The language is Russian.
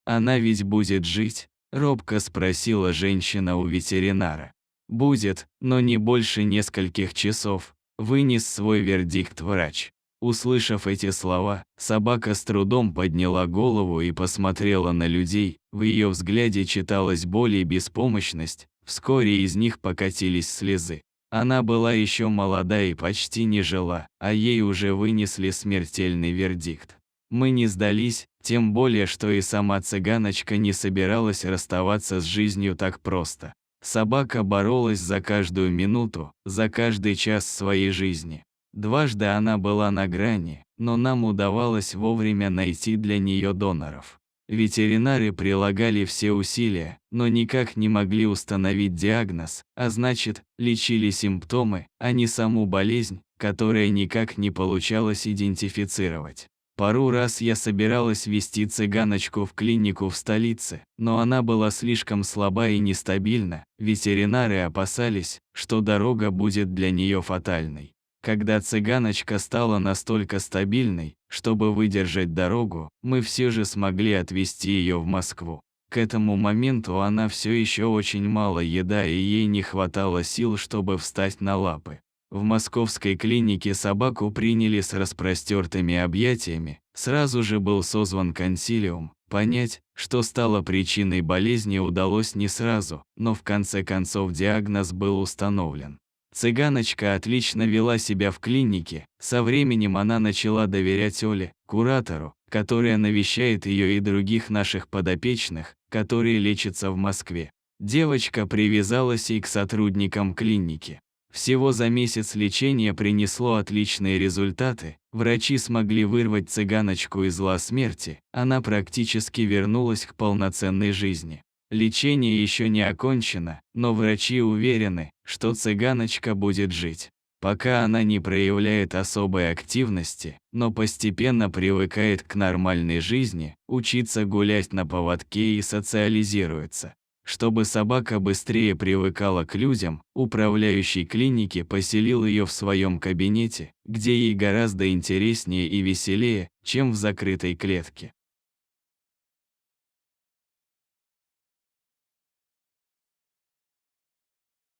Она ведь будет жить? Робко спросила женщина у ветеринара. Будет, но не больше нескольких часов, вынес свой вердикт врач. Услышав эти слова, собака с трудом подняла голову и посмотрела на людей, в ее взгляде читалась боль и беспомощность, вскоре из них покатились слезы. Она была еще молода и почти не жила, а ей уже вынесли смертельный вердикт. Мы не сдались, тем более, что и сама цыганочка не собиралась расставаться с жизнью так просто. Собака боролась за каждую минуту, за каждый час своей жизни. Дважды она была на грани, но нам удавалось вовремя найти для нее доноров. Ветеринары прилагали все усилия, но никак не могли установить диагноз, а значит, лечили симптомы, а не саму болезнь, которая никак не получалось идентифицировать. Пару раз я собиралась везти цыганочку в клинику в столице, но она была слишком слаба и нестабильна, ветеринары опасались, что дорога будет для нее фатальной. Когда цыганочка стала настолько стабильной, чтобы выдержать дорогу, мы все же смогли отвезти ее в Москву. К этому моменту она все еще очень мало еда и ей не хватало сил, чтобы встать на лапы. В московской клинике собаку приняли с распростертыми объятиями, сразу же был созван консилиум. Понять, что стало причиной болезни, удалось не сразу, но в конце концов диагноз был установлен. Цыганочка отлично вела себя в клинике, со временем она начала доверять Оле, куратору, которая навещает ее и других наших подопечных, которые лечатся в Москве. Девочка привязалась и к сотрудникам клиники. Всего за месяц лечение принесло отличные результаты, врачи смогли вырвать цыганочку из лап смерти, она практически вернулась к полноценной жизни. Лечение еще не окончено, но врачи уверены, что цыганочка будет жить. Пока она не проявляет особой активности, но постепенно привыкает к нормальной жизни, учится гулять на поводке и социализируется. Чтобы собака быстрее привыкала к людям, управляющий клиники поселил ее в своем кабинете, где ей гораздо интереснее и веселее, чем в закрытой клетке.